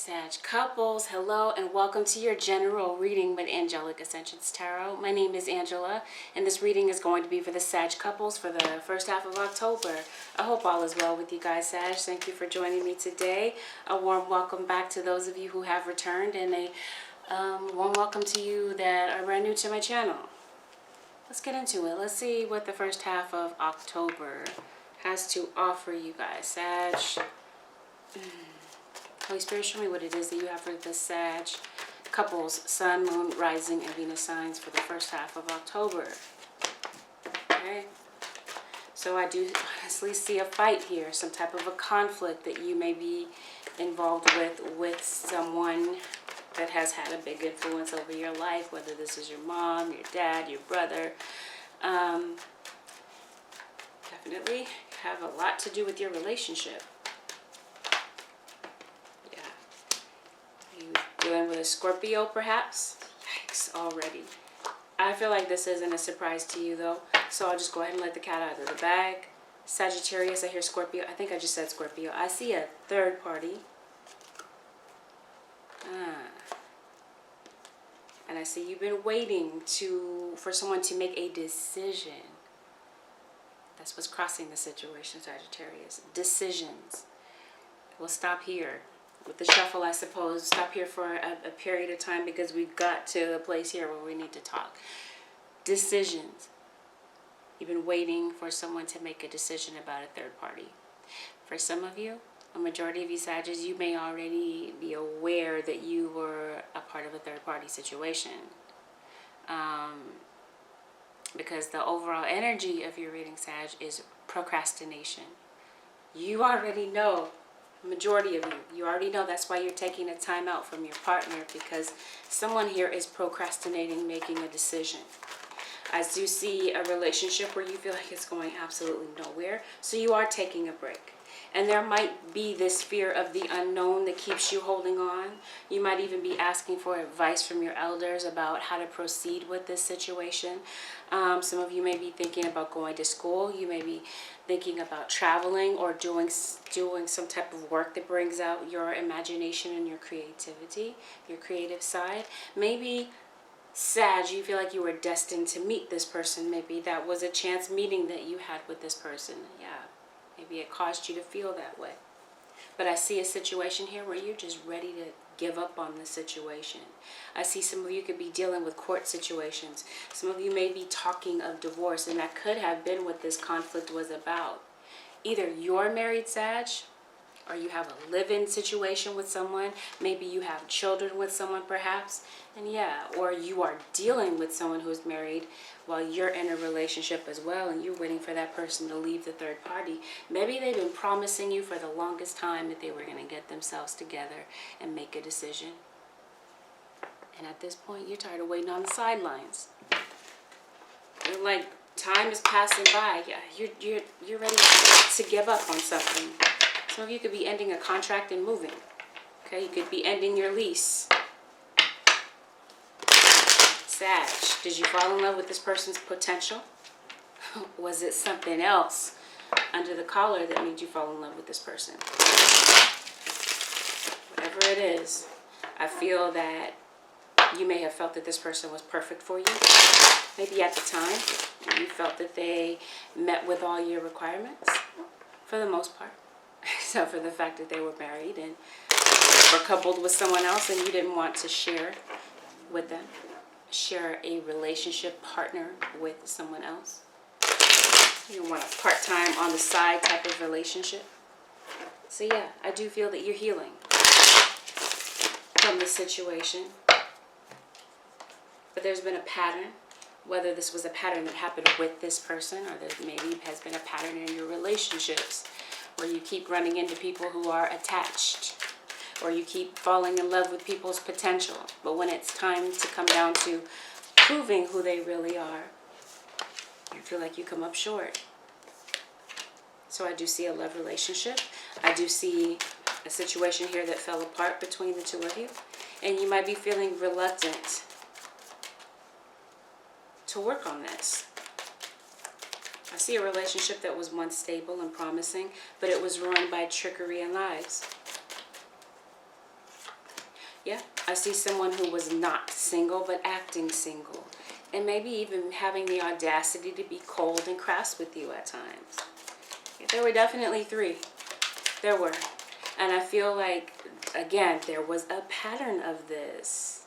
Sag couples, hello and welcome to your general reading with Angelic Ascensions Tarot. My name is Angela and this reading is going to be for the Sag couples for the first half of October. I hope all is well with you guys, Sag. Thank you for joining me today. A warm welcome back to those of you who have returned and a warm welcome to you that are brand new to my channel. Let's get into it. Let's see what the first half of October has to offer you guys, Sag. Holy Spirit, show me what it is that you have for the Sag couples, Sun, Moon, Rising, and Venus signs for the first half of October. Okay. So I do honestly see a fight here, some type of a conflict that you may be involved with someone that has had a big influence over your life, whether this is your mom, your dad, your brother. Definitely have a lot to do with your relationship. Dealing with a Scorpio, perhaps? Yikes, already. I feel like this isn't a surprise to you, though. So I'll just go ahead and let the cat out of the bag. Sagittarius, I hear Scorpio. I think I just said Scorpio. I see a third party. And I see you've been waiting for someone to make a decision. That's what's crossing the situation, Sagittarius. Decisions. We'll stop here. With the shuffle, I suppose, stop here for a period of time because we've got to a place here where we need to talk. Decisions. You've been waiting for someone to make a decision about a third party. For some of you, a majority of you Sagittarius, you may already be aware that you were a part of a third party situation. Because the overall energy of your reading, Sag, is procrastination. You already know. Majority of you already know that's why you're taking a time out from your partner, because someone here is procrastinating making a decision. I do see a relationship where you feel like it's going absolutely nowhere, so you are taking a break. And there might be this fear of the unknown that keeps you holding on. You might even be asking for advice from your elders about how to proceed with this situation. Some of you may be thinking about going to school. You may be thinking about traveling or doing some type of work that brings out your imagination and your creativity, your creative side. Maybe, Sag, you feel like you were destined to meet this person. Maybe that was a chance meeting that you had with this person. Yeah. Maybe it caused you to feel that way. But I see a situation here where you're just ready to give up on the situation. I see some of you could be dealing with court situations. Some of you may be talking of divorce, and that could have been what this conflict was about. Either you're married, Sag, or you have a live-in situation with someone. Maybe you have children with someone, perhaps. And yeah, or you are dealing with someone who's married while you're in a relationship as well, and you're waiting for that person to leave the third party. Maybe they've been promising you for the longest time that they were going to get themselves together and make a decision. And at this point, you're tired of waiting on the sidelines. You're like, time is passing by. Yeah, you're ready to give up on something. Some of you could be ending a contract and moving. Okay, you could be ending your lease. Sag, did you fall in love with this person's potential? Was it something else under the collar that made you fall in love with this person? Whatever it is, I feel that you may have felt that this person was perfect for you. Maybe at the time, you felt that they met with all your requirements, for the most part. Except for the fact that they were married and were coupled with someone else, and you didn't want to share with them. Share a relationship partner with someone else. You want a part-time on the side type of relationship. So yeah, I do feel that you're healing from this situation. But there's been a pattern, whether this was a pattern that happened with this person, or there maybe has been a pattern in your relationships where you keep running into people who are attached, or you keep falling in love with people's potential. But when it's time to come down to proving who they really are, you feel like you come up short. So I do see a love relationship. I do see a situation here that fell apart between the two of you. And you might be feeling reluctant to work on this. I see a relationship that was once stable and promising, but it was ruined by trickery and lies. Yeah, I see someone who was not single but acting single. And maybe even having the audacity to be cold and crass with you at times. There were definitely 3. There were. And I feel like, again, there was a pattern of this.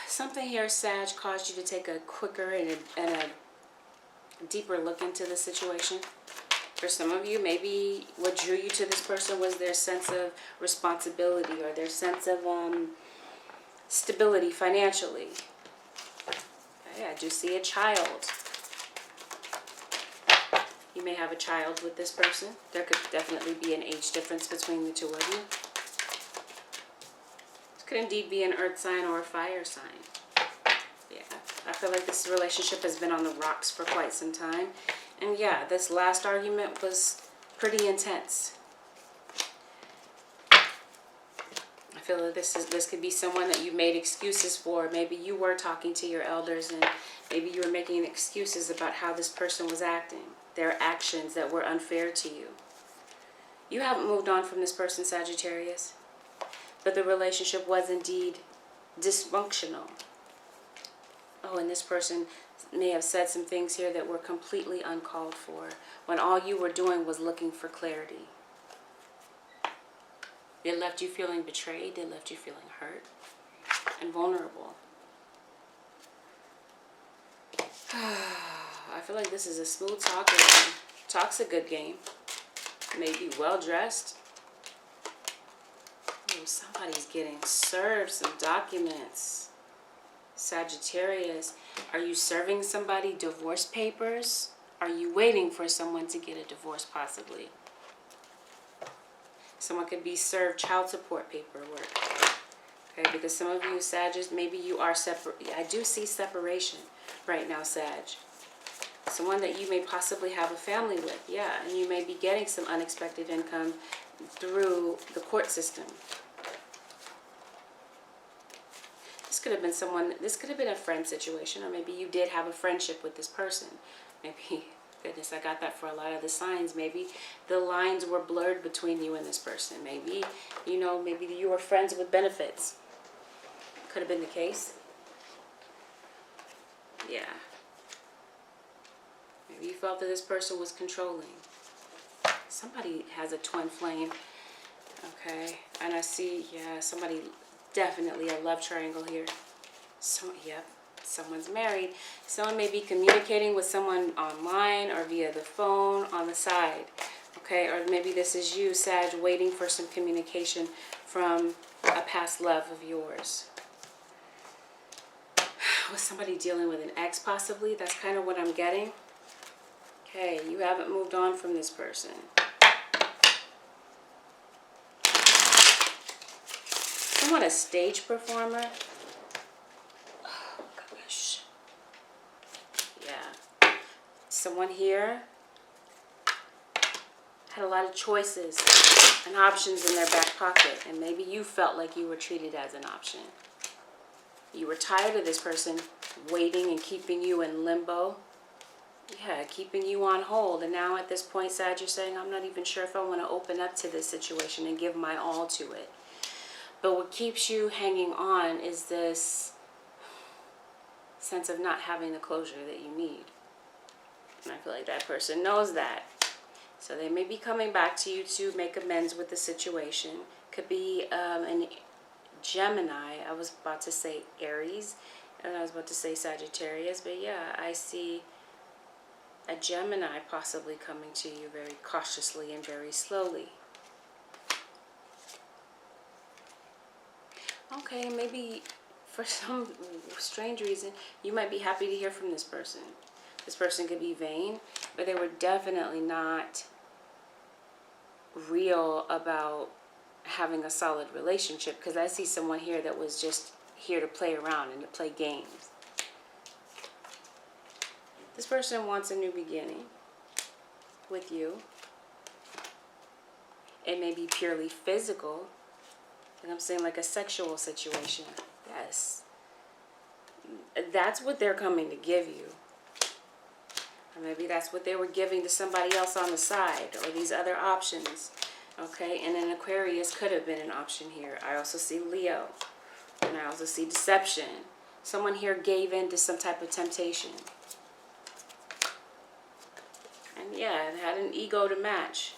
Something here, Sag, caused you to take a quicker and a deeper look into the situation. For some of you, maybe what drew you to this person was their sense of responsibility or their sense of stability financially. Okay, I do see a child. You may have a child with this person. There could definitely be an age difference between the 2 of you. This could indeed be an earth sign or a fire sign. Yeah, I feel like this relationship has been on the rocks for quite some time. And yeah, this last argument was pretty intense. I feel like this could be someone that you made excuses for. Maybe you were talking to your elders and maybe you were making excuses about how this person was acting. Their actions that were unfair to you. You haven't moved on from this person, Sagittarius. But the relationship was indeed dysfunctional. Oh, and this person may have said some things here that were completely uncalled for when all you were doing was looking for clarity. It left you feeling betrayed. It left you feeling hurt and vulnerable. I feel like this is a smooth talker. Talks a good game. Maybe well dressed. Oh, somebody's getting served some documents. Sagittarius, are you serving somebody divorce papers? Are you waiting for someone to get a divorce possibly? Someone could be served child support paperwork. Okay, because some of you Sagittarius, maybe you are separate. I do see separation right now, Sag. Someone that you may possibly have a family with, yeah, and you may be getting some unexpected income through the court system. This could have been someone, this could have been a friend situation, or maybe you did have a friendship with this person. Maybe, goodness, I got that for a lot of the signs. Maybe the lines were blurred between you and this person. Maybe, you know, maybe you were friends with benefits. Could have been the case. Yeah. Maybe you felt that this person was controlling. Somebody has a twin flame. Okay. And I see, yeah, somebody, definitely a love triangle here. So, yep. Someone's married. Someone may be communicating with someone online or via the phone on the side. Okay. Or maybe this is you, Sag, waiting for some communication from a past love of yours. Was somebody dealing with an ex possibly? That's kind of what I'm getting. Okay, you haven't moved on from this person. Someone a stage performer. Oh gosh. Yeah. Someone here had a lot of choices and options in their back pocket, and maybe you felt like you were treated as an option. You were tired of this person waiting and keeping you in limbo. Yeah, keeping you on hold. And now at this point, Sag, you're saying, I'm not even sure if I want to open up to this situation and give my all to it. But what keeps you hanging on is this sense of not having the closure that you need. And I feel like that person knows that. So they may be coming back to you to make amends with the situation. Could be an Gemini. I was about to say Aries. And I was about to say Sagittarius. But yeah, I see a Gemini possibly coming to you very cautiously and very slowly. Okay, maybe for some strange reason, you might be happy to hear from this person. This person could be vain, but they were definitely not real about having a solid relationship, because I see someone here that was just here to play around and to play games. This person wants a new beginning with you. It may be purely physical. And I'm saying like a sexual situation. Yes. That's what they're coming to give you. Or maybe that's what they were giving to somebody else on the side. Or these other options. Okay, and then Aquarius could have been an option here. I also see Leo. And I also see deception. Someone here gave in to some type of temptation. And yeah, it had an ego to match.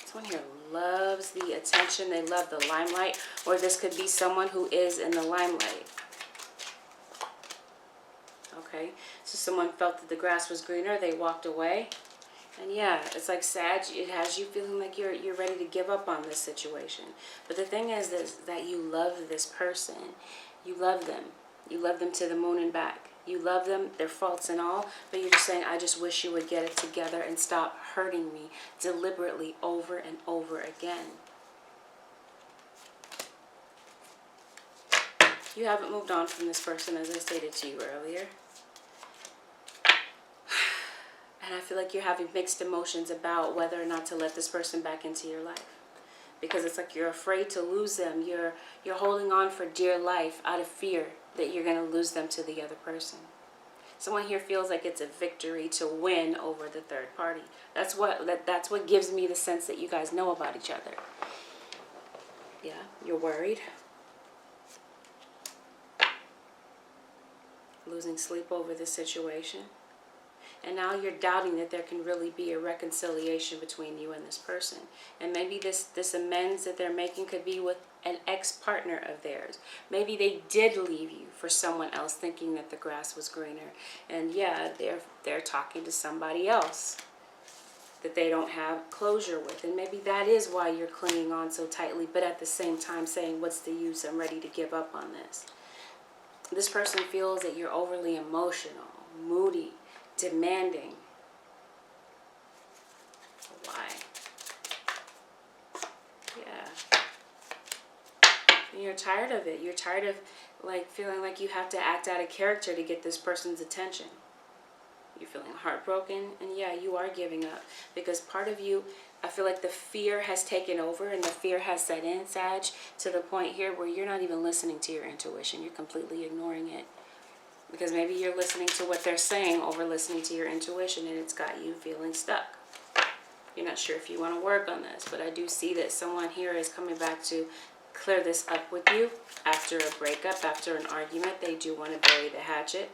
Someone here loves the attention. They love the limelight. Or this could be someone who is in the limelight. Okay, so someone felt that the grass was greener. They walked away. And yeah, it's like Sag, it has you feeling like you're ready to give up on this situation. But the thing is that you love this person. You love them. You love them to the moon and back. You love them, their faults and all, but you're just saying, I just wish you would get it together and stop hurting me deliberately over and over again. You haven't moved on from this person, as I stated to you earlier. And I feel like you're having mixed emotions about whether or not to let this person back into your life. Because it's like you're afraid to lose them. You're holding on for dear life out of fear that you're going to lose them to the other person. Someone here feels like it's a victory to win over the third party. That's what gives me the sense that you guys know about each other. Yeah, you're worried. Losing sleep over this situation. And now you're doubting that there can really be a reconciliation between you and this person. And maybe this amends that they're making could be with an ex-partner of theirs. Maybe they did leave you for someone else thinking that the grass was greener. And yeah, they're talking to somebody else that they don't have closure with. And maybe that is why you're clinging on so tightly, but at the same time saying, what's the use? I'm ready to give up on this. This person feels that you're overly emotional, moody, demanding. Why? Yeah. And you're tired of it. You're tired of like feeling like you have to act out of character to get this person's attention. You're feeling heartbroken, and yeah, you are giving up. Because part of you, I feel like the fear has taken over and the fear has set in, Sag, to the point here where you're not even listening to your intuition. You're completely ignoring it. Because maybe you're listening to what they're saying over listening to your intuition, and it's got you feeling stuck. You're not sure if you want to work on this, but I do see that someone here is coming back to clear this up with you after a breakup, after an argument. They do want to bury the hatchet.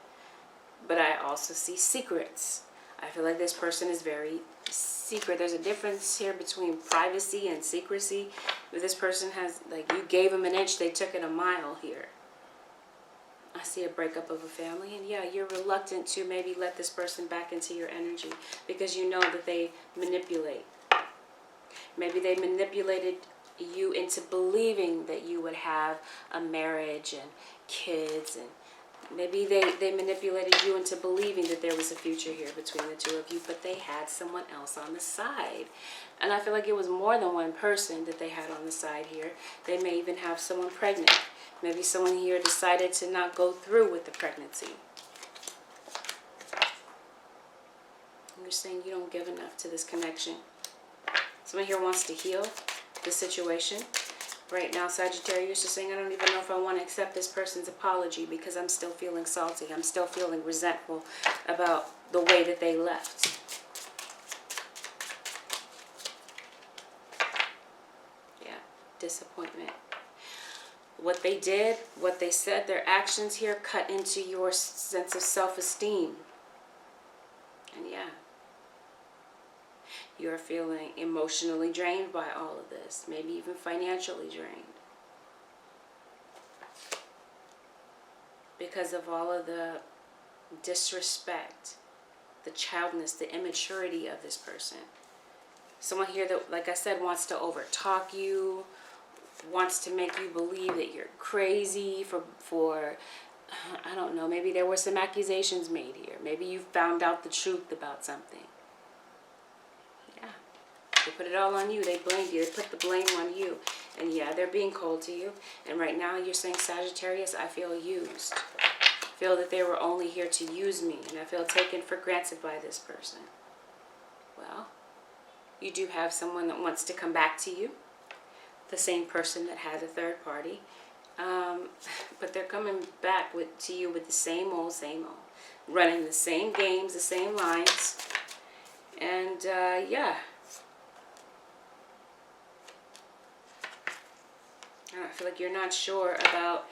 But I also see secrets. I feel like this person is very secret. There's a difference here between privacy and secrecy. This person has, like, you gave them an inch, they took it a mile here. I see a breakup of a family, and yeah, you're reluctant to maybe let this person back into your energy because you know that they manipulate. Maybe they manipulated you into believing that you would have a marriage and kids, and maybe they manipulated you into believing that there was a future here between the two of you, but they had someone else on the side. And I feel like it was more than one person that they had on the side here. They may even have someone pregnant. Maybe someone here decided to not go through with the pregnancy. You're saying you don't give enough to this connection. Someone here wants to heal the situation. Right now, Sagittarius is saying, I don't even know if I want to accept this person's apology because I'm still feeling salty. I'm still feeling resentful about the way that they left. Yeah, disappointment. What they did, what they said, their actions here cut into your sense of self-esteem. And yeah, you're feeling emotionally drained by all of this, maybe even financially drained. Because of all of the disrespect, the childness, the immaturity of this person. Someone here that, like I said, wants to overtalk you, wants to make you believe that you're crazy for I don't know, maybe there were some accusations made here. Maybe you found out the truth about something. Yeah. They put it all on you. They blamed you. They put the blame on you. And yeah, they're being cold to you. And right now you're saying, Sagittarius, I feel used. I feel that they were only here to use me. And I feel taken for granted by this person. Well, you do have someone that wants to come back to you. The same person that had a third party. But they're coming back to you with the same old. Running the same games, the same lines. And yeah. feel like you're not sure about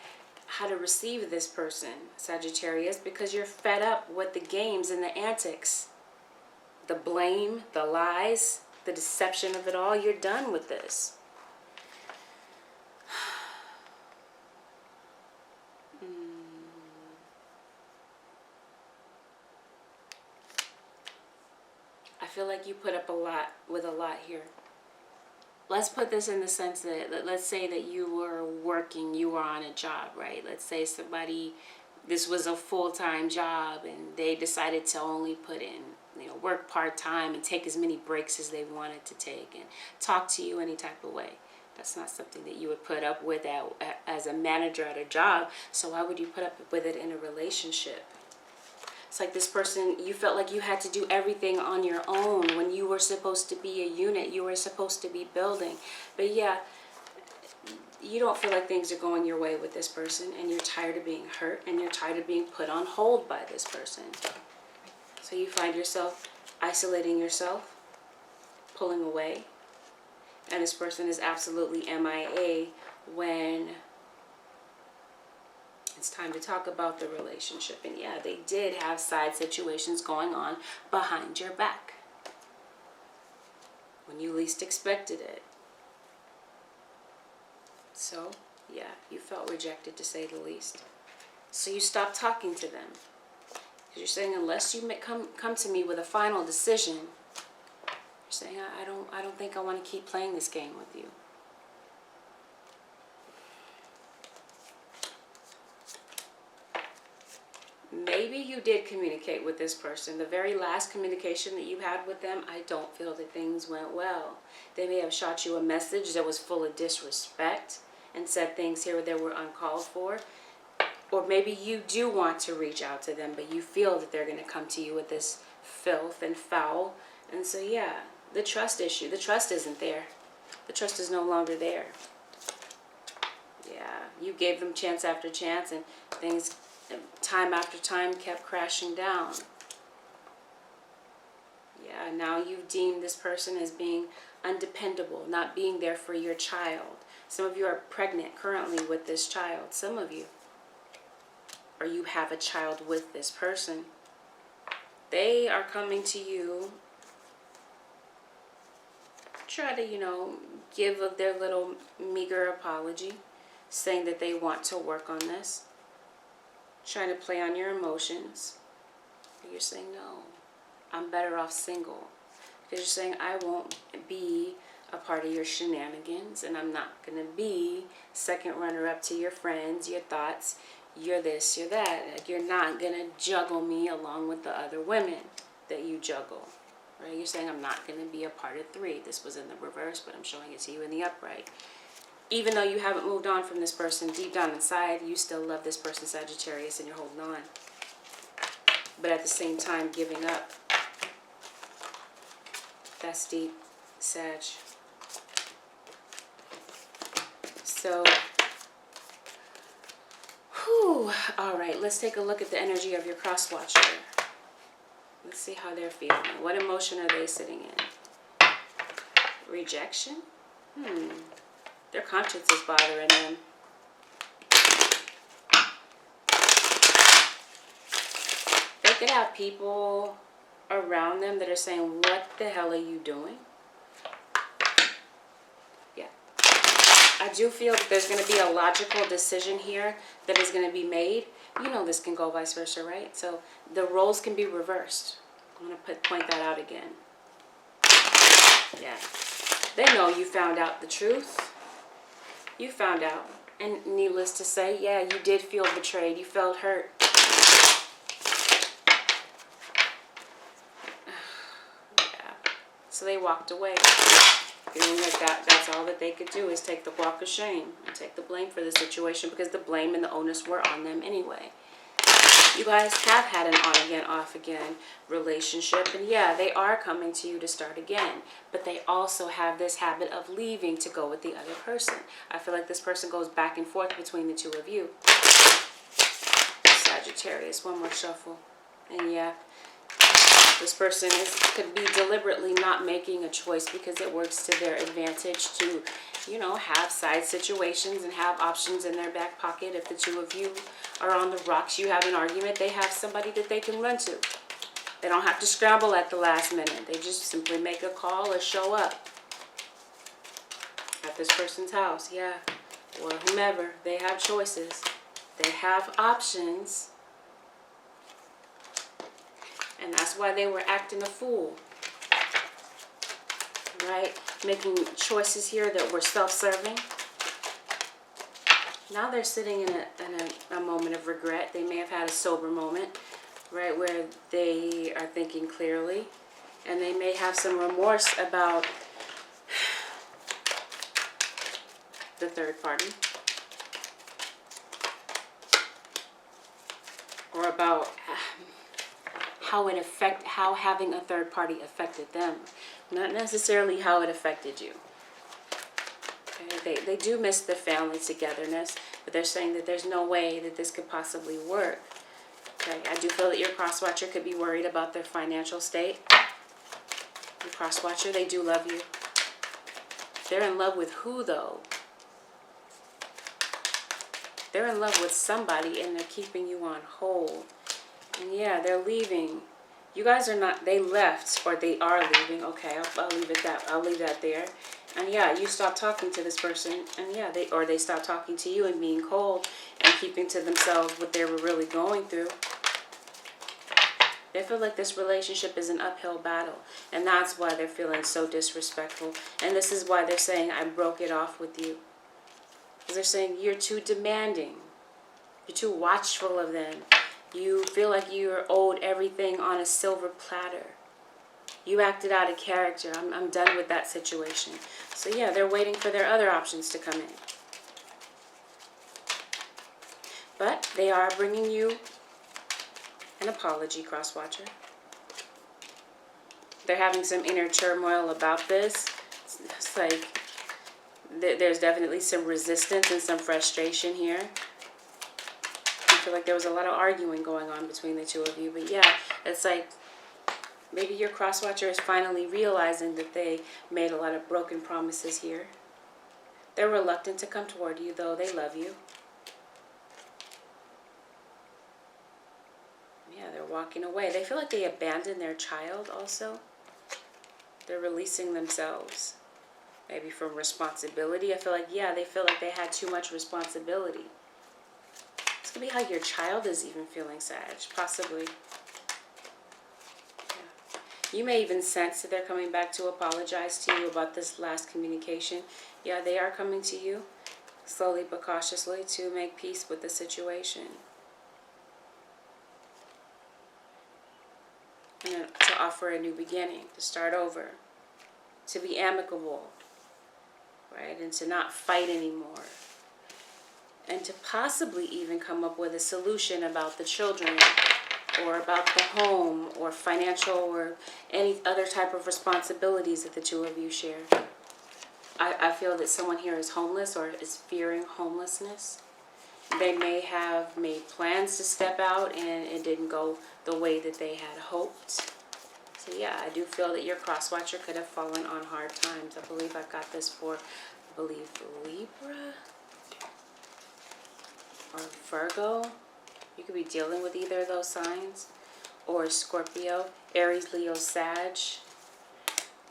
how to receive this person, Sagittarius, because you're fed up with the games and the antics. The blame, the lies, the deception of it all. You're done with this. I feel like you put up a lot with a lot here. Let's put this in the sense that, let's say that you were working, you were on a job, right? Let's say this was a full-time job and they decided to only put in, work part-time and take as many breaks as they wanted to take and talk to you any type of way. That's not something that you would put up with as a manager at a job. So why would you put up with it in a relationship? It's like this person, you felt like you had to do everything on your own when you were supposed to be a unit. You were supposed to be building. But yeah, you don't feel like things are going your way with this person, and you're tired of being hurt, and you're tired of being put on hold by this person. So you find yourself isolating yourself, pulling away, and this person is absolutely MIA when it's time to talk about the relationship. And yeah, they did have side situations going on behind your back when you least expected it. So yeah, you felt rejected, to say the least. So you stopped talking to them, because you're saying, unless you come to me with a final decision, you're saying, I don't think I want to keep playing this game with you. Maybe you did communicate with this person. The very last communication that you had with them, I don't feel that things went well. They may have shot you a message that was full of disrespect and said things here that were uncalled for. Or maybe you do want to reach out to them, but you feel that they're going to come to you with this filth and foul. And so yeah, the trust issue. The trust isn't there. The trust is no longer there. Yeah, you gave them chance after chance, and things time after time kept crashing down. Yeah, now you've deemed this person as being undependable, not being there for your child. Some of you are pregnant currently with this child. Some of you. Or you have a child with this person. They are coming to you, try to, give their little meager apology, saying that they want to work on this, trying to play on your emotions. But you're saying, no, I'm better off single. Because you're saying, I won't be a part of your shenanigans, and I'm not going to be second runner-up to your friends, your thoughts, you're this, you're that. Like, you're not going to juggle me along with the other women that you juggle. Right? You're saying, I'm not going to be a part of three. This was in the reverse, but I'm showing it to you in the upright. Even though you haven't moved on from this person, deep down inside, you still love this person, Sagittarius, and you're holding on. But at the same time, giving up. That's deep, Sag. So, all right, let's take a look at the energy of your cross-watcher. Let's see how they're feeling. What emotion are they sitting in? Rejection? Their conscience is bothering them. They could have people around them that are saying, what the hell are you doing? Yeah. I do feel that there's going to be a logical decision here that is going to be made. You know this can go vice versa, right? So the roles can be reversed. I'm going to point that out again. Yeah. They know you found out the truth. You found out. And needless to say, yeah, you did feel betrayed. You felt hurt. Yeah. So they walked away. Feeling like that's all that they could do is take the walk of shame and take the blame for the situation, because the blame and the onus were on them anyway. You guys have had an on-again, off-again relationship. And yeah, they are coming to you to start again. But they also have this habit of leaving to go with the other person. I feel like this person goes back and forth between the two of you. Sagittarius, one more shuffle. And yeah, This person could be deliberately not making a choice because it works to their advantage to, you know, have side situations and have options in their back pocket. If the two of you are on the rocks, you have an argument, they have somebody that they can run to. They don't have to scramble at the last minute. They just simply make a call or show up at this person's house, yeah, or whomever. They have choices. They have options. And that's why they were acting a fool, right? Making choices here that were self-serving. Now they're sitting in a moment of regret. They may have had a sober moment, right, where they are thinking clearly. And they may have some remorse about the third party. Or about how having a third party affected them. Not necessarily how it affected you. Okay? They do miss the family togetherness, but they're saying that there's no way that this could possibly work. Okay? I do feel that your cross-watcher could be worried about their financial state. Your cross-watcher, they do love you. They're in love with who, though? They're in love with somebody, and they're keeping you on hold. And yeah, they're leaving. You guys are not, they left, or they are leaving. Okay, I'll leave it that, I'll leave that there. And yeah, you stopped talking to this person, and yeah, they stopped talking to you and being cold and keeping to themselves what they were really going through. They feel like this relationship is an uphill battle, and that's why they're feeling so disrespectful. And this is why they're saying, I broke it off with you. Because they're saying you're too demanding. You're too watchful of them. You feel like you're owed everything on a silver platter. You acted out of character. I'm done with that situation. So yeah, they're waiting for their other options to come in. But they are bringing you an apology, cross-watcher. They're having some inner turmoil about this. It's like there's definitely some resistance and some frustration here. I feel like there was a lot of arguing going on between the two of you. But yeah, it's like maybe your cross-watcher is finally realizing that they made a lot of broken promises here. They're reluctant to come toward you, though they love you. Yeah, they're walking away. They feel like they abandoned their child also. They're releasing themselves. Maybe from responsibility. I feel like, yeah, they feel like they had too much responsibility. This could be how your child is even feeling, Sag. Possibly. Yeah. You may even sense that they're coming back to apologize to you about this last communication. Yeah, they are coming to you, slowly but cautiously, to make peace with the situation. And to offer a new beginning, to start over, to be amicable, right? And to not fight anymore. And to possibly even come up with a solution about the children or about the home or financial or any other type of responsibilities that the two of you share. I feel that someone here is homeless or is fearing homelessness. They may have made plans to step out and it didn't go the way that they had hoped. So yeah, I do feel that your cross-watcher could have fallen on hard times. I believe I've got this for, I believe, Libra or Virgo. You could be dealing with either of those signs. Or Scorpio, Aries, Leo, Sag,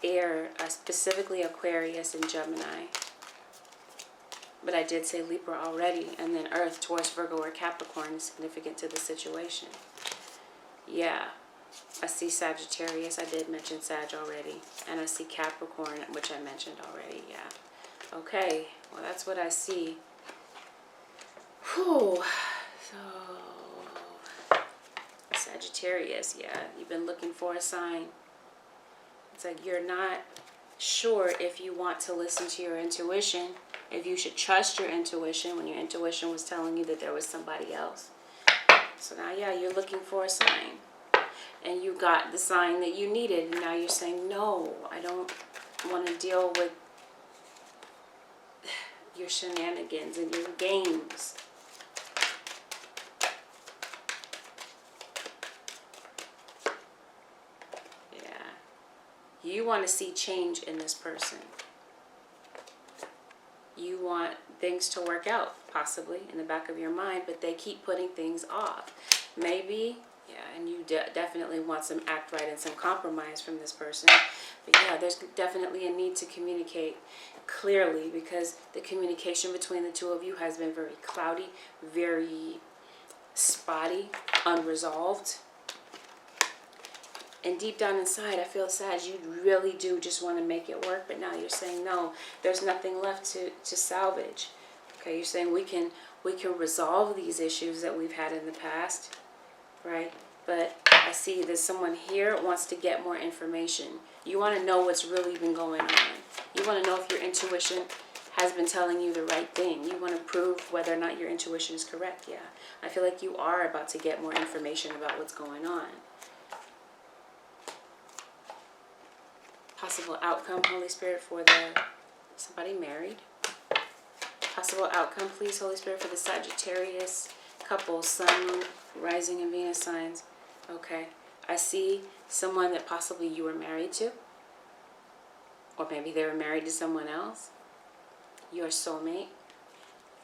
Air, specifically Aquarius and Gemini. But I did say Libra already, and then Earth, Taurus, Virgo, or Capricorn is significant to the situation. Yeah, I see Sagittarius. I did mention Sag already. And I see Capricorn, which I mentioned already. Yeah. Okay, well, that's what I see. Whew. So, Sagittarius, yeah, you've been looking for a sign. It's like you're not sure if you want to listen to your intuition, if you should trust your intuition when your intuition was telling you that there was somebody else. So now, yeah, you're looking for a sign. And you got the sign that you needed. And now you're saying, no, I don't want to deal with your shenanigans and your games. You want to see change in this person. You want things to work out, possibly, in the back of your mind, but they keep putting things off. Maybe, yeah, and you definitely want some act right and some compromise from this person. But yeah, there's definitely a need to communicate clearly, because the communication between the two of you has been very cloudy, very spotty, unresolved. And deep down inside, I feel, Sag, you really do just want to make it work, but now you're saying no, there's nothing left to salvage. Okay, you're saying we can resolve these issues that we've had in the past, right? But I see that someone here wants to get more information. You want to know what's really been going on. You want to know if your intuition has been telling you the right thing. You want to prove whether or not your intuition is correct. Yeah, I feel like you are about to get more information about what's going on. Possible outcome, Holy Spirit, for somebody married. Possible outcome, please, Holy Spirit, for the Sagittarius couple, Sun, Moon, Rising, and Venus signs. Okay, I see someone that possibly you were married to, or maybe they were married to someone else. Your soulmate.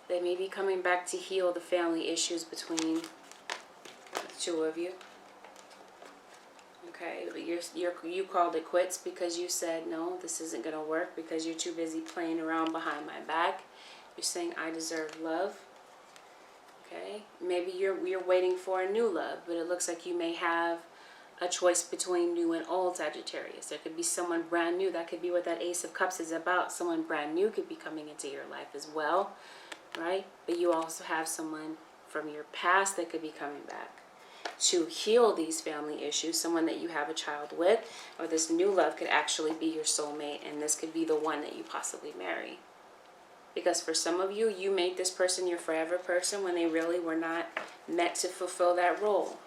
They may be coming back to heal the family issues between the two of you. Okay, but you called it quits because you said, no, this isn't going to work, because you're too busy playing around behind my back. You're saying, I deserve love. Okay, maybe you're waiting for a new love, but it looks like you may have a choice between new and old Sagittarius. There could be someone brand new. That could be what that Ace of Cups is about. Someone brand new could be coming into your life as well, right? But you also have someone from your past that could be coming back to heal these family issues, someone that you have a child with, or this new love could actually be your soulmate, and this could be the one that you possibly marry. Because for some of you, you made this person your forever person when they really were not meant to fulfill that role.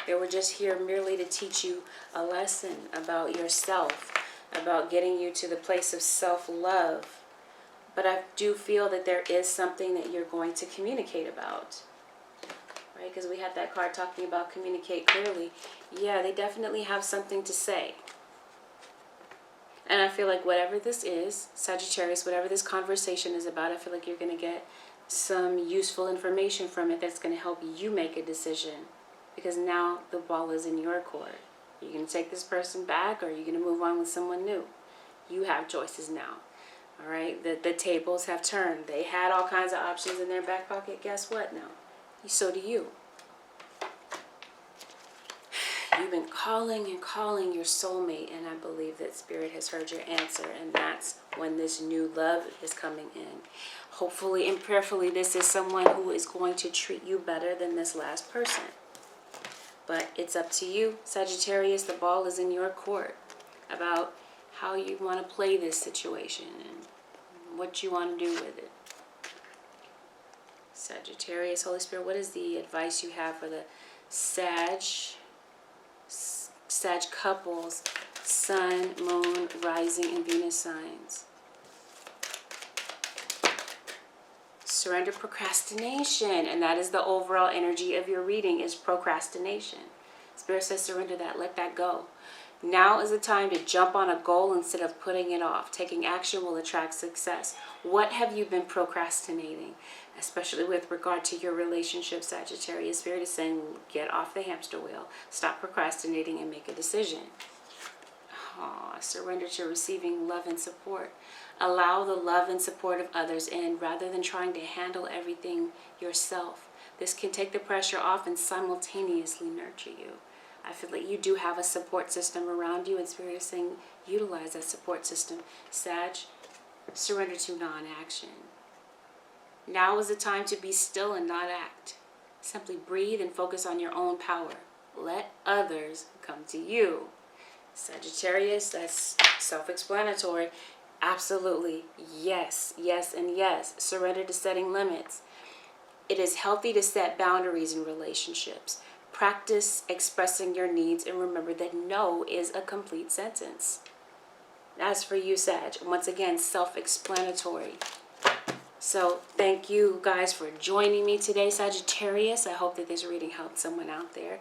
They were just here merely to teach you a lesson about yourself, about getting you to the place of self-love. But I do feel that there is something that you're going to communicate about. Right? Because we had that card talking about communicate clearly. Yeah, they definitely have something to say. And I feel like whatever this is, Sagittarius, whatever this conversation is about, I feel like you're going to get some useful information from it that's going to help you make a decision. Because now the ball is in your court. You're going to take this person back, or you're going to move on with someone new. You have choices now. All right? The tables have turned. They had all kinds of options in their back pocket. Guess what now? So do you. You've been calling and calling your soulmate, and I believe that Spirit has heard your answer, and that's when this new love is coming in. Hopefully and prayerfully, this is someone who is going to treat you better than this last person. But it's up to you, Sagittarius. The ball is in your court about how you want to play this situation and what you want to do with it. Sagittarius, Holy Spirit, what is the advice you have for the Sag couples, Sun, Moon, Rising, and Venus signs? Surrender procrastination, and that is the overall energy of your reading, is procrastination. Spirit says surrender that, let that go. Now is the time to jump on a goal instead of putting it off. Taking action will attract success. What have you been procrastinating? Especially with regard to your relationship, Sagittarius. Spirit is saying get off the hamster wheel. Stop procrastinating and make a decision. Surrender to receiving love and support. Allow the love and support of others in rather than trying to handle everything yourself. This can take the pressure off and simultaneously nurture you. I feel like you do have a support system around you, and Spirit is saying utilize that support system. Sag, surrender to non-action. Now is the time to be still and not act. Simply breathe and focus on your own power. Let others come to you. Sagittarius, that's self-explanatory. Absolutely. Yes, yes, and yes. Surrender to setting limits. It is healthy to set boundaries in relationships. Practice expressing your needs, and remember that no is a complete sentence. That's for you, Sag. Once again, self-explanatory. So thank you guys for joining me today, Sagittarius. I hope that this reading helped someone out there.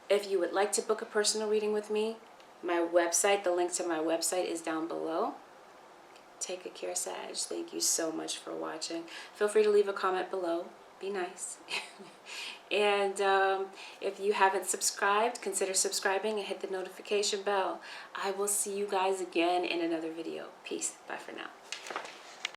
If you would like to book a personal reading with me, My website, the link to my website is down below. Take good care, Sag. Thank you so much for watching. Feel free to leave a comment below. Be nice. And if you haven't subscribed, consider subscribing and hit the notification bell. I will see you guys again in another video. Peace. Bye for now.